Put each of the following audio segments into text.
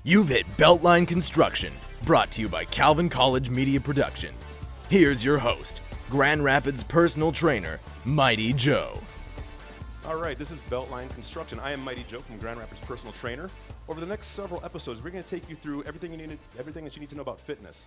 You've hit Beltline Construction, brought to you by Calvin College Media Production. Here's your host, Grand Rapids personal trainer, Mighty Joe. All right, this is Beltline Construction. I am Mighty Joe from Grand Rapids Personal Trainer. Over the next several episodes, we're going to take you through everything that you need to know about fitness.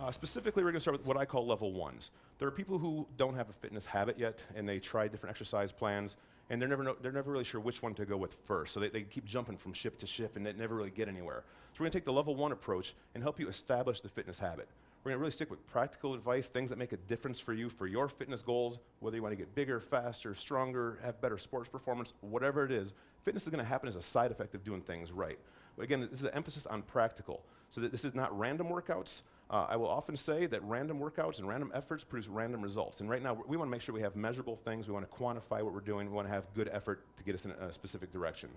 Specifically, we're going to start with what I call level ones. There are people who don't have a fitness habit yet, and they try different exercise plans, and they're never really sure which one to go with first. So they keep jumping from ship to ship, and they never really get anywhere. So we're going to take the level one approach and help you establish the fitness habit. We're going to really stick with practical advice, things that make a difference for you for your fitness goals, whether you want to get bigger, faster, stronger, have better sports performance, whatever it is. Fitness is going to happen as a side effect of doing things right. But again, this is an emphasis on practical, so that this is not random workouts. I will often say that random workouts and random efforts produce random results. And right now, we want to make sure we have measurable things. We want to quantify what we're doing. We want to have good effort to get us in a specific direction.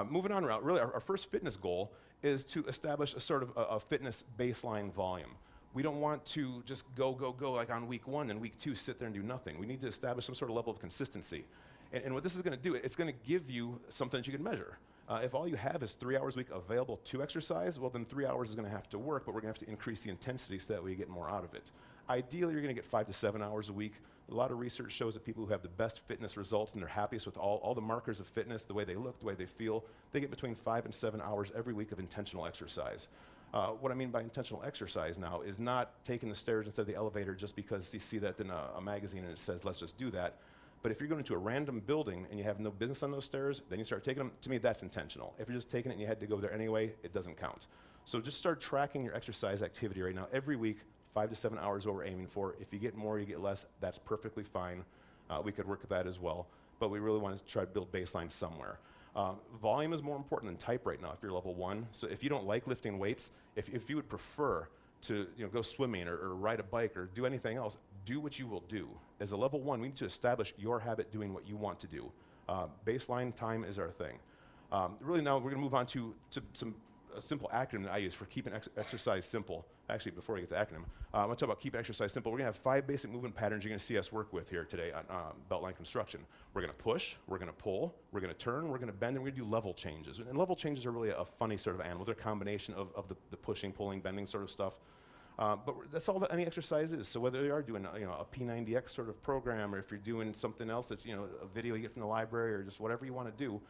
Moving on around, really, our first fitness goal is to establish a sort of a fitness baseline volume. We don't want to just go like on week one and week two sit there and do nothing. We need to establish some sort of level of consistency. And what this is going to do, it's going to give you something that you can measure. If all you have is 3 hours a week available to exercise, well then 3 hours is going to have to work, but we're going to have to increase the intensity so that way you get more out of it. Ideally, you're going to get 5 to 7 hours a week. A lot of research shows that people who have the best fitness results and they're happiest with all the markers of fitness, the way they look, the way they feel, they get between 5 and 7 hours every week of intentional exercise. What I mean by intentional exercise now is not taking the stairs instead of the elevator just because you see that in a magazine and it says, let's just do that. But if you're going to a random building and you have no business on those stairs, then you start taking them. To me, that's intentional. If you're just taking it and you had to go there anyway, it doesn't count. So just start tracking your exercise activity right now. Every week, 5 to 7 hours is what we're aiming for. If you get more, you get less, that's perfectly fine. We could work with that as well. But we really want to try to build baseline somewhere. Volume is more important than type right now if you're level one. So if you don't like lifting weights, if you would prefer to go swimming or ride a bike or do anything else, do what you will do. As a level one, we need to establish your habit doing what you want to do. Baseline time is our thing. Really now we're going to move on to a simple acronym that I use for keeping exercise simple. Actually, before I get to the acronym, I want to talk about keeping exercise simple. We're going to have 5 basic movement patterns you're going to see us work with here today on Beltline Construction. We're going to push, we're going to pull, we're going to turn, we're going to bend, and we're going to do level changes. And level changes are really a funny sort of animal. They're a combination of the pushing, pulling, bending sort of stuff. But that's all that any exercise is. So whether you are doing a P90X sort of program, or if you're doing something else that's a video you get from the library, or just whatever you want to do,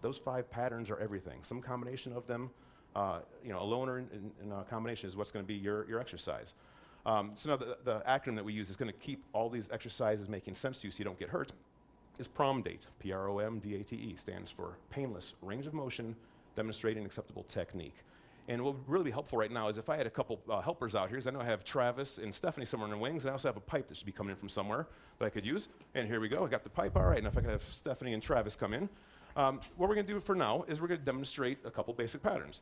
those 5 patterns are everything. Some combination of them, alone or in a combination is what's going to be your exercise. So now the acronym that we use is going to keep all these exercises making sense to you so you don't get hurt. Is PROM date. PROMDATE stands for painless range of motion demonstrating acceptable technique. And what would really be helpful right now is if I had a couple helpers out here, because I know I have Travis and Stephanie somewhere in the wings, and I also have a pipe that should be coming in from somewhere that I could use. And here we go, I got the pipe, all right, and if I could have Stephanie and Travis come in. What we're going to do for now is we're going to demonstrate a couple basic patterns.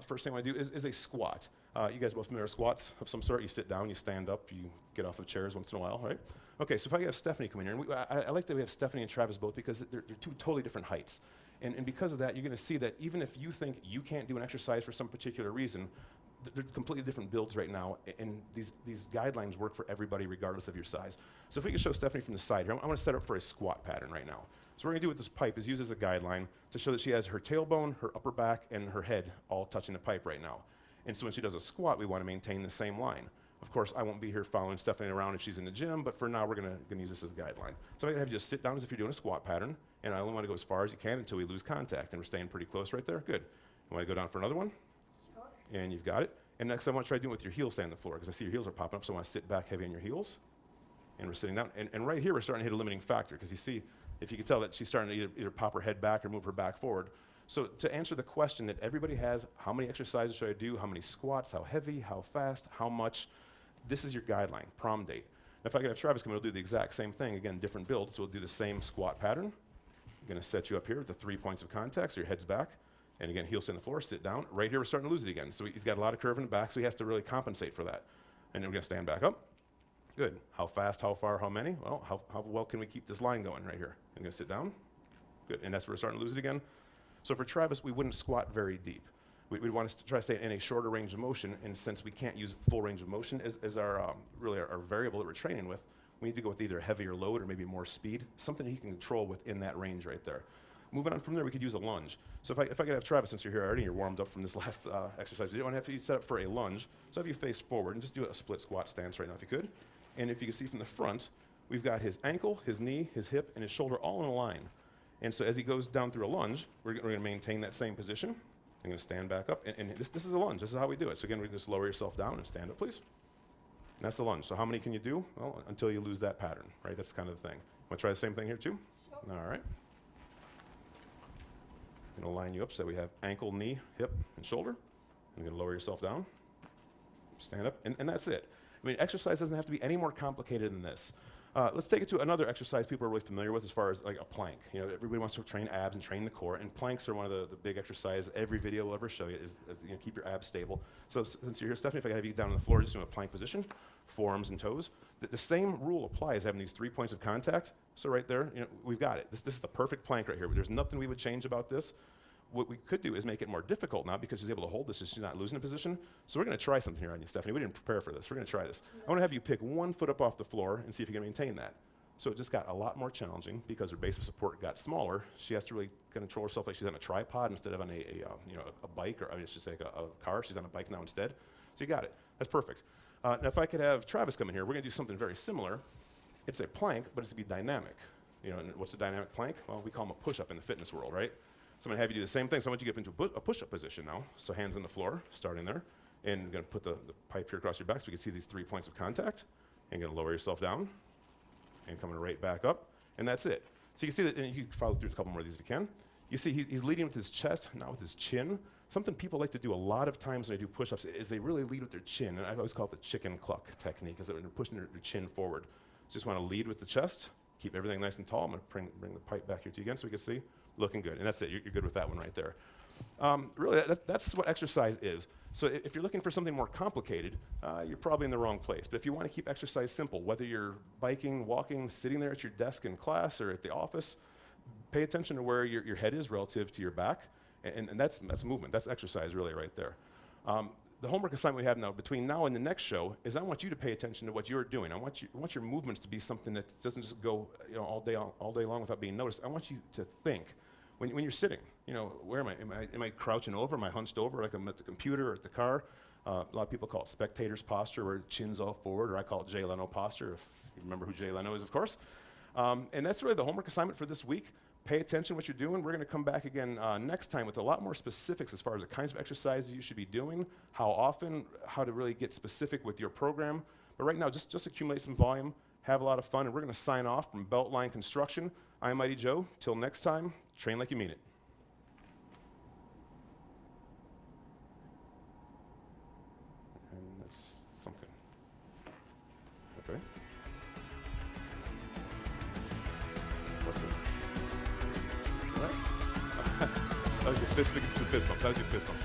First thing I want to do is a squat. You guys both familiar with squats of some sort? You sit down, you stand up, you get off of chairs once in a while, right? Okay, so if I have Stephanie come in here, and I like that we have Stephanie and Travis both because they're 2 totally different heights. And because of that, you're going to see that even if you think you can't do an exercise for some particular reason, they're completely different builds right now, and these guidelines work for everybody regardless of your size. So if we could show Stephanie from the side here, I'm going to set up for a squat pattern right now. So what we're going to do with this pipe is use as a guideline to show that she has her tailbone, her upper back, and her head all touching the pipe right now. And so when she does a squat, we want to maintain the same line. Of course, I won't be here following Stephanie around if she's in the gym, but for now, we're going to use this as a guideline. So I'm going to have you just sit down as if you're doing a squat pattern, and I only want to go as far as you can until we lose contact, and we're staying pretty close right there. Good. You want to go down for another one? Sure. And you've got it. And next I want to try doing it with your heels staying on the floor, because I see your heels are popping up, so I want to sit back heavy on your heels. And we're sitting down. And right here, we're starting to hit a limiting factor, because you see, if you can tell that she's starting to either pop her head back or move her back forward. So to answer the question that everybody has, how many exercises should I do, how many squats, how heavy, how fast, how much, this is your guideline, PROM date. If I could have Travis come in, we'll do the exact same thing. Again, different builds, so we'll do the same squat pattern. I'm going to set you up here with the 3 points of contact, so your head's back. And again, heels on the floor, sit down. Right here, we're starting to lose it again. So he's got a lot of curve in the back, so he has to really compensate for that. And then we're going to stand back up. Good. How fast, how far, how many? Well, how well can we keep this line going right here? I'm going to sit down. Good. And that's where we're starting to lose it again. So for Travis, we wouldn't squat very deep. We'd want to try to stay in a shorter range of motion, and since we can't use full range of motion as our really our variable that we're training with, we need to go with either heavy or load or maybe more speed, something he can control within that range right there. Moving on from there, we could use a lunge. So if I could have Travis, since you're here already, and you're warmed up from this last exercise, you don't have to set up for a lunge. So have you face forward and just do a split squat stance right now if you could. And if you can see from the front, we've got his ankle, his knee, his hip, and his shoulder all in a line. And so as he goes down through a lunge, we're going to maintain that same position. I'm going to stand back up, and this is a lunge. This is how we do it. So again, we just lower yourself down and stand up, please. And that's the lunge. So how many can you do? Well, until you lose that pattern, right? That's kind of the thing. Want to try the same thing here too? Sure. All right. I'm going to line you up so we have ankle, knee, hip, and shoulder. You're going to lower yourself down, stand up, and that's it. I mean, exercise doesn't have to be any more complicated than this. Let's take it to another exercise people are really familiar with as far as like a plank. You know, everybody wants to train abs and train the core, and planks are one of the big exercises every video will ever show you is you know, keep your abs stable. So since you're here, Stephanie, if I have you down on the floor just in a plank position, forearms and toes, the same rule applies having these 3 points of contact. So right there, you know, we've got it. This is the perfect plank right here. There's nothing we would change about this. What we could do is make it more difficult now because she's able to hold this, so she's not losing a position. So we're going to try something here on you, Stephanie. We didn't prepare for this. We're going to try this. I want to have you pick 1 foot up off the floor and see if you can maintain that. So it just got a lot more challenging because her base of support got smaller. She has to really control herself like she's on a tripod instead of on a bike, or I mean, it's just like a car. She's on a bike now instead. So you got it. That's perfect. Now, if I could have Travis come in here, we're going to do something very similar. It's a plank, but it's to be dynamic. You know, and what's a dynamic plank? Well, we call them a push-up in the fitness world, right? So I'm going to have you do the same thing. So I want you to get into a push-up position now. So hands on the floor, starting there. And you're going to put the pipe here across your back so we can see these 3 points of contact. And you're going to lower yourself down. And coming right back up. And that's it. So you can see that, and you can follow through a couple more of these if you can. You see he's leading with his chest, not with his chin. Something people like to do a lot of times when they do push-ups is they really lead with their chin. And I always call it the chicken cluck technique, is that when they're pushing their chin forward. Just want to lead with the chest. Keep everything nice and tall. I'm going to bring the pipe back here to you again so we can see. Looking good, and that's it. You're good with that one right there. Really, that's what exercise is. So if you're looking for something more complicated, you're probably in the wrong place. But if you want to keep exercise simple, whether you're biking, walking, sitting there at your desk in class or at the office, pay attention to where your head is relative to your back, and that's movement. That's exercise really right there. The homework assignment we have now, between now and the next show, is I want you to pay attention to what you're doing. I want your movements to be something that doesn't just go all day long without being noticed. I want you to think. When you're sitting, you know, where am I? Am I crouching over? Am I hunched over like I'm at the computer or at the car? A lot of people call it spectator's posture, where chin's all forward, or I call it Jay Leno posture, if you remember who Jay Leno is, of course. And that's really the homework assignment for this week. Pay attention to what you're doing. We're going to come back again next time with a lot more specifics as far as the kinds of exercises you should be doing, how often, how to really get specific with your program. But right now, just accumulate some volume, have a lot of fun, and we're going to sign off from Beltline Construction. I'm Mighty Joe. Till next time, train like you mean it. And that's something. Okay. What's it? All right. That was your fist bump. That was your fist bump.